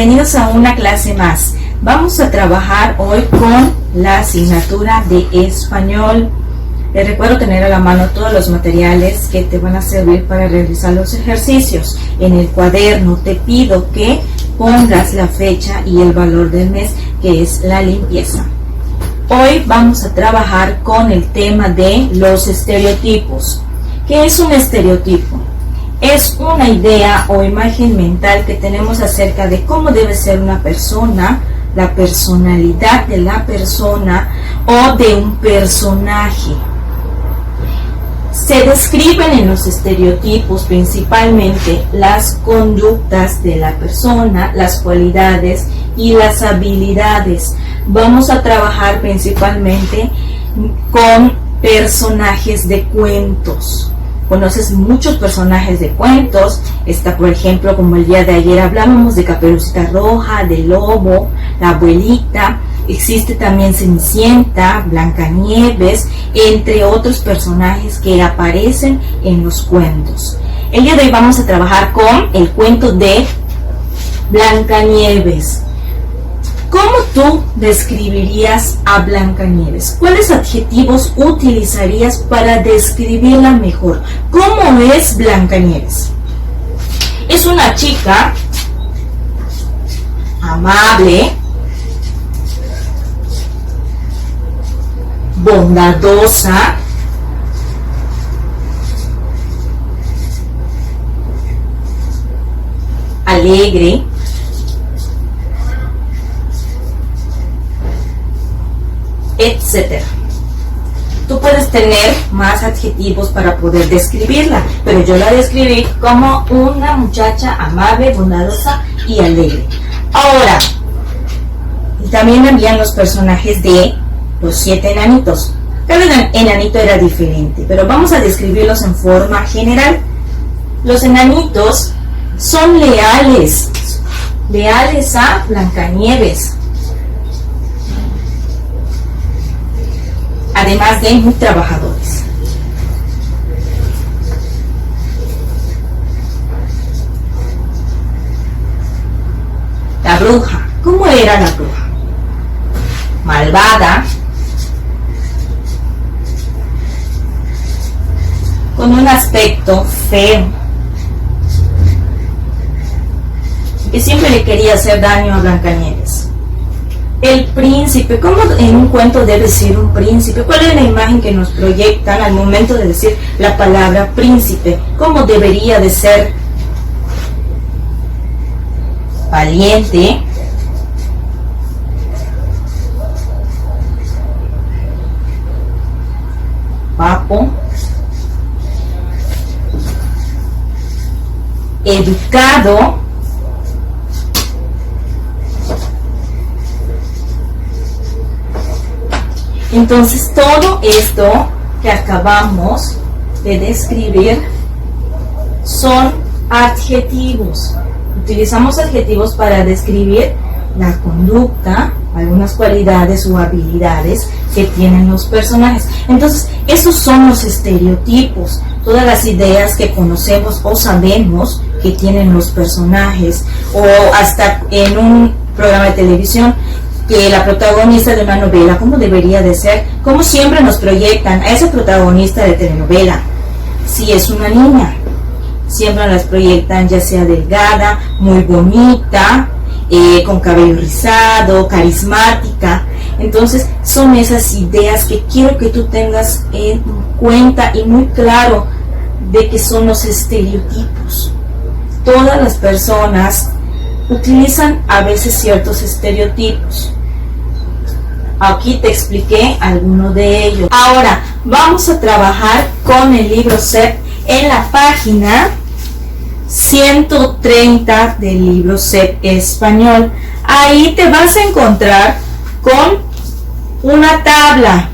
bienvenidos a una clase más. Vamos a trabajar hoy con la asignatura de español. Te recuerdo tener a la mano todos los materiales que te van a servir para realizar los ejercicios. En el cuaderno te pido que pongas la fecha y el valor del mes, que es la limpieza. Hoy vamos a trabajar con el tema de los estereotipos. ¿Qué es un estereotipo? Es una idea o imagen mental que tenemos acerca de cómo debe ser una persona, la personalidad de la persona o de un personaje. Se describen en los estereotipos principalmente las conductas de la persona, las cualidades y las habilidades. Vamos a trabajar principalmente con personajes de cuentos. Conoces muchos personajes de cuentos. Está, por ejemplo, como el día de ayer hablábamos de Caperucita Roja, de Lobo, la abuelita. Existe también Cenicienta, Blancanieves, entre otros personajes que aparecen en los cuentos. El día de hoy vamos a trabajar con el cuento de Blancanieves. ¿Cómo tú describirías a Blancanieves? ¿Cuáles adjetivos utilizarías para describirla mejor? ¿Cómo es Blancanieves? Es una chica amable, bondadosa, alegre, etcétera. Tú puedes tener más adjetivos para poder describirla, pero yo la describí como una muchacha amable, bondadosa y alegre. Ahora, también habían los personajes de los 7 enanitos. Cada enanito era diferente, pero vamos a describirlos en forma general. Los enanitos son leales a Blancanieves. Además de muy trabajadores. La bruja. ¿Cómo era la bruja? Malvada, con un aspecto feo, que siempre le quería hacer daño a Blancanieves. El príncipe, ¿cómo en un cuento debe ser un príncipe? ¿Cuál es la imagen que nos proyectan al momento de decir la palabra príncipe? ¿Cómo debería de ser? Valiente, guapo, educado, entonces todo esto que acabamos de describir son adjetivos. Utilizamos adjetivos para describir la conducta, algunas cualidades o habilidades que tienen los personajes. Entonces, esos son los estereotipos, todas las ideas que conocemos o sabemos que tienen los personajes, o hasta en un programa de televisión, que la protagonista de una novela, cómo debería de ser, cómo siempre nos proyectan a esa protagonista de telenovela. Si es una niña, siempre las proyectan ya sea delgada, muy bonita, con cabello rizado, carismática. Entonces son esas ideas que quiero que tú tengas en cuenta y muy claro de que son los estereotipos. Todas las personas utilizan a veces ciertos estereotipos. Aquí te expliqué alguno de ellos. Ahora vamos a trabajar con el libro CEP en la página 130 del libro CEP Español. Ahí te vas a encontrar con una tabla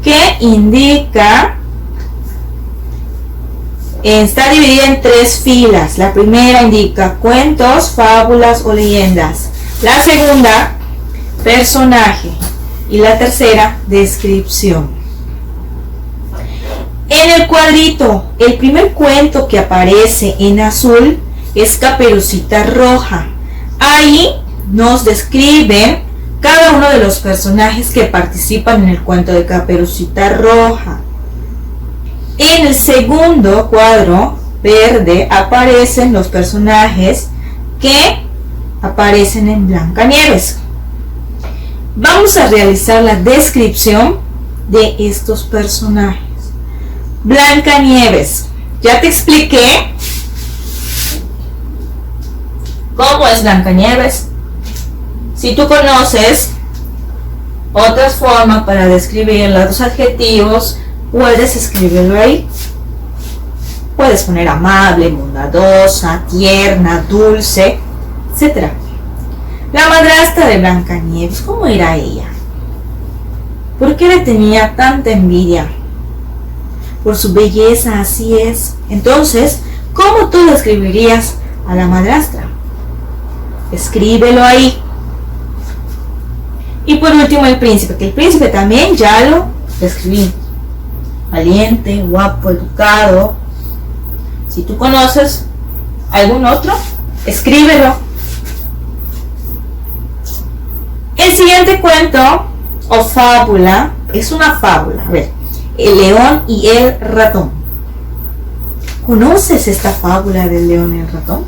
que indica, está dividida en 3 filas. La primera indica cuentos, fábulas o leyendas. La segunda, personaje. Y la tercera, descripción. En el cuadrito, el primer cuento que aparece en azul es Caperucita Roja. Ahí nos describen cada uno de los personajes que participan en el cuento de Caperucita Roja. En el segundo cuadro verde aparecen los personajes que aparecen en Blancanieves. Vamos a realizar la descripción de estos personajes. Blancanieves, ya te expliqué cómo es Blancanieves. Si tú conoces otras formas para describir los adjetivos, puedes escribirlo ahí. Puedes poner amable, bondadosa, tierna, dulce, etc. La madrastra de Blancanieves, ¿cómo era ella? ¿Por qué le tenía tanta envidia? Por su belleza, así es. Entonces, ¿cómo tú describirías a la madrastra? Escríbelo ahí. Y por último el príncipe, que el príncipe también ya lo describí. Valiente, guapo, educado. Si tú conoces algún otro, escríbelo. El siguiente cuento o fábula es una fábula. A ver, el león y el ratón. ¿Conoces esta fábula del león y el ratón?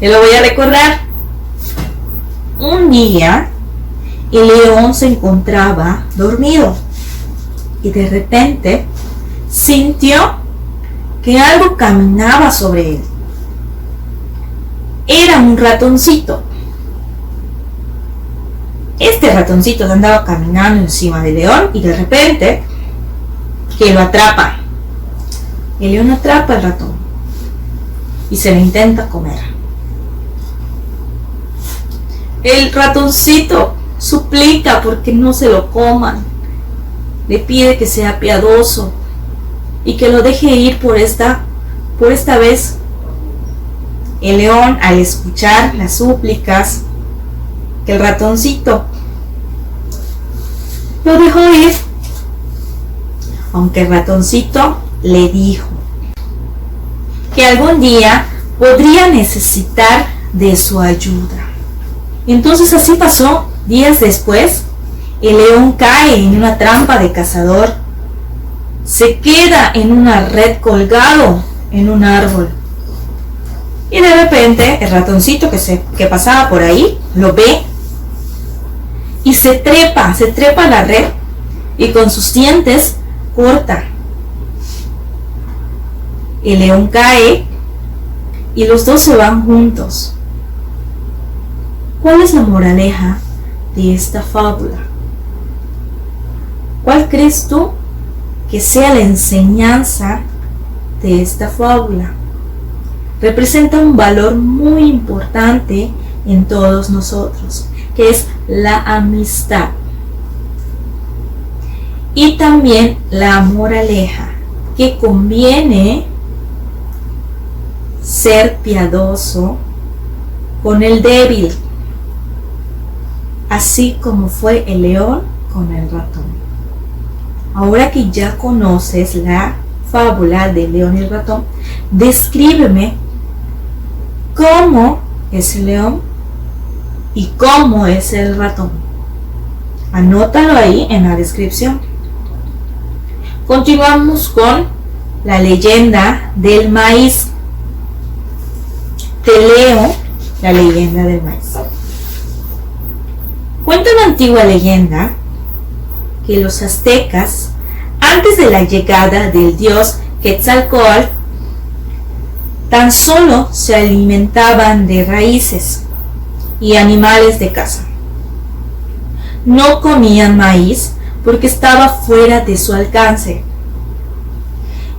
Te lo voy a recordar. Un día el león se encontraba dormido y de repente sintió que algo caminaba sobre él. Era un ratoncito. Este ratoncito andaba caminando encima del león y de repente que lo atrapa. El león atrapa al ratón y se lo intenta comer. El ratoncito suplica porque no se lo coman. Le pide que sea piadoso y que lo deje ir por esta vez. El león, al escuchar las súplicas, que el ratoncito lo dejó ir, aunque el ratoncito le dijo que algún día podría necesitar de su ayuda. Entonces así pasó. Días después, el león cae en una trampa de cazador. Se queda en una red colgado en un árbol. Y de repente el ratoncito que pasaba por ahí lo ve y se trepa a la red y con sus dientes corta. El león cae y los dos se van juntos. ¿Cuál es la moraleja de esta fábula? ¿Cuál crees tú que sea la enseñanza de esta fábula? Representa un valor muy importante en todos nosotros, que es la amistad. Y también la moraleja, que conviene ser piadoso con el débil, así como fue el león con el ratón. Ahora que ya conoces la fábula del león y el ratón, descríbeme cómo es el león y cómo es el ratón. Anótalo ahí en la descripción. Continuamos con la leyenda del maíz. Te leo la leyenda del maíz. Cuenta una antigua leyenda que los aztecas, antes de la llegada del dios Quetzalcóatl, tan solo se alimentaban de raíces y animales de caza. No comían maíz porque estaba fuera de su alcance,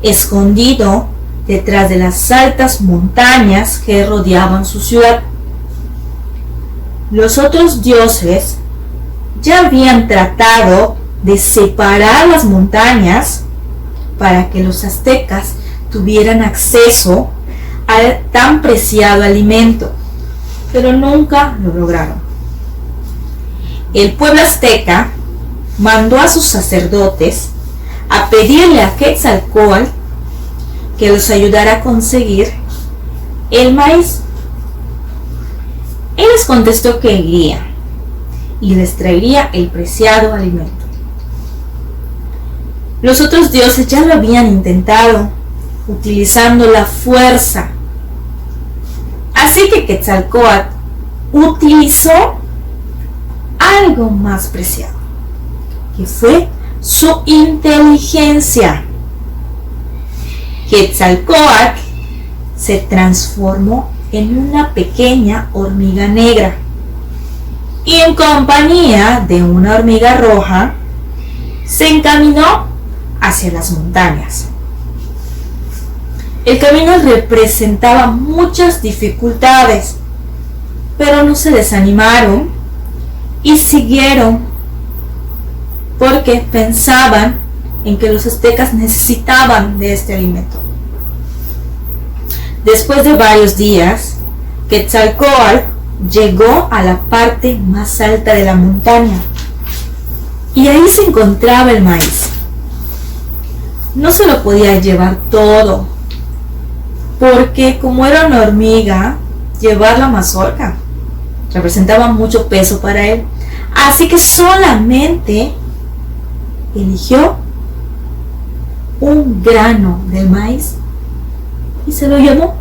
escondido detrás de las altas montañas que rodeaban su ciudad. Los otros dioses ya habían tratado de separar las montañas para que los aztecas tuvieran acceso al tan preciado alimento, pero nunca lo lograron. El pueblo azteca mandó a sus sacerdotes a pedirle a Quetzalcóatl que los ayudara a conseguir el maíz. Él les contestó que iría y les traería el preciado alimento. Los otros dioses ya lo habían intentado, utilizando la fuerza. Así que Quetzalcóatl utilizó algo más preciado, que fue su inteligencia. Quetzalcóatl se transformó en una pequeña hormiga negra y en compañía de una hormiga roja se encaminó hacia las montañas. El camino representaba muchas dificultades, pero no se desanimaron y siguieron porque pensaban en que los aztecas necesitaban de este alimento. Después de varios días, Quetzalcóatl llegó a la parte más alta de la montaña y ahí se encontraba el maíz. No se lo podía llevar todo, porque como era una hormiga, llevar la mazorca representaba mucho peso para él. Así que solamente eligió un grano del maíz y se lo llevó.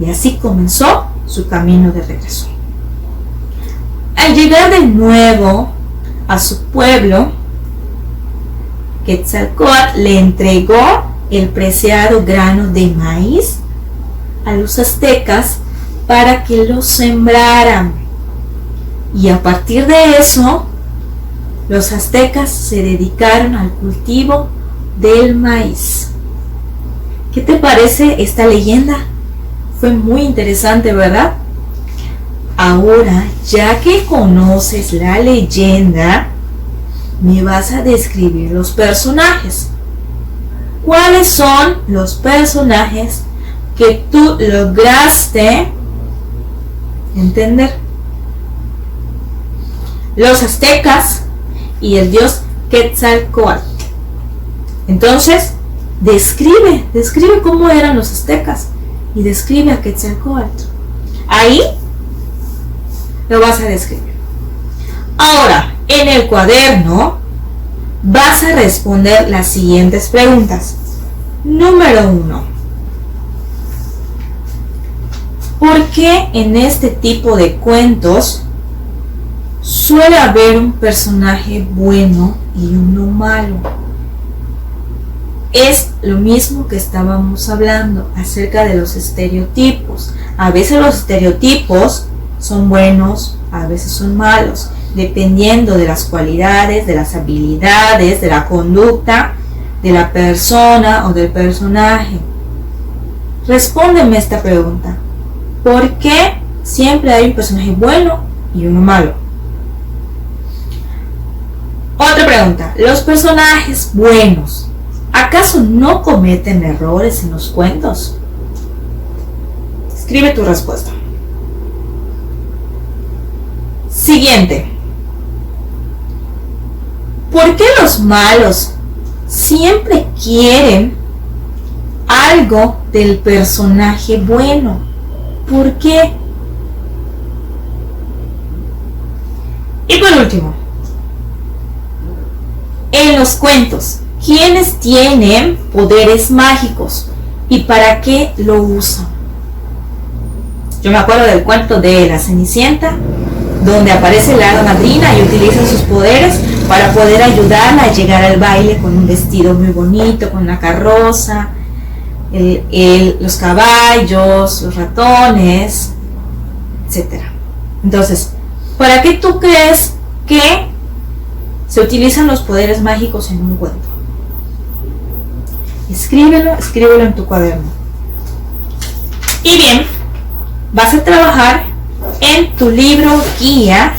Y así comenzó su camino de regreso. Al llegar de nuevo a su pueblo, Quetzalcóatl le entregó el preciado grano de maíz a los aztecas para que lo sembraran. Y a partir de eso, los aztecas se dedicaron al cultivo del maíz. ¿Qué te parece esta leyenda? Fue muy interesante, ¿verdad? Ahora, ya que conoces la leyenda, me vas a describir los personajes. ¿Cuáles son los personajes que tú lograste entender? Los aztecas y el dios Quetzalcóatl. Entonces, describe cómo eran los aztecas y describe a Quetzalcóatl. Ahí lo vas a describir. Ahora, en el cuaderno vas a responder las siguientes preguntas. Número 1. ¿Por qué en este tipo de cuentos suele haber un personaje bueno y uno malo? Es lo mismo que estábamos hablando acerca de los estereotipos. A veces los estereotipos son buenos, a veces son malos, dependiendo de las cualidades, de las habilidades, de la conducta de la persona o del personaje. Respóndeme esta pregunta. ¿Por qué siempre hay un personaje bueno y uno malo? Otra pregunta. ¿Los personajes buenos acaso no cometen errores en los cuentos? Escribe tu respuesta. Siguiente. ¿Por qué los malos siempre quieren algo del personaje bueno? ¿Por qué? Y por último, en los cuentos, ¿quiénes tienen poderes mágicos y para qué lo usan? Yo me acuerdo del cuento de la Cenicienta, donde aparece la hada madrina y utiliza sus poderes para poder ayudarla a llegar al baile con un vestido muy bonito, con una carroza, los caballos, los ratones, etc. Entonces, ¿para qué tú crees que se utilizan los poderes mágicos en un cuento? Escríbelo en tu cuaderno. Y bien, vas a trabajar en tu libro guía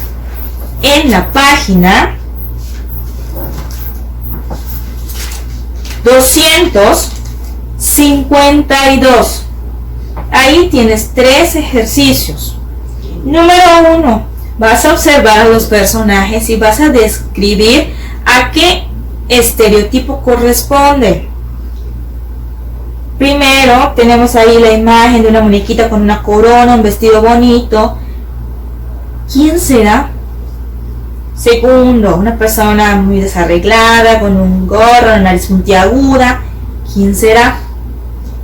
en la página 252. Ahí tienes 3 ejercicios. Número 1, vas a observar a los personajes y vas a describir a qué estereotipo corresponde. Primero tenemos ahí la imagen de una muñequita con una corona, un vestido bonito. ¿Quién será? Segundo, una persona muy desarreglada, con un gorro, una nariz puntiaguda. ¿Quién será?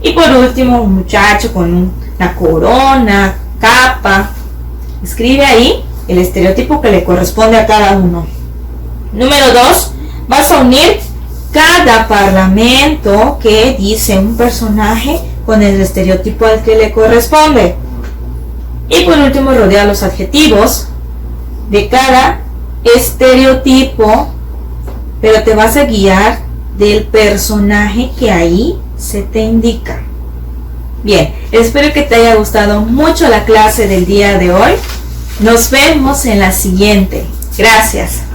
Y por último, un muchacho con una corona, capa. Escribe ahí el estereotipo que le corresponde a cada uno. Número 2, vas a unir cada parlamento que dice un personaje con el estereotipo al que le corresponde. Y por último, rodea los adjetivos de cada estereotipo, pero te vas a guiar del personaje que ahí se te indica. Bien, espero que te haya gustado mucho la clase del día de hoy. Nos vemos en la siguiente. Gracias.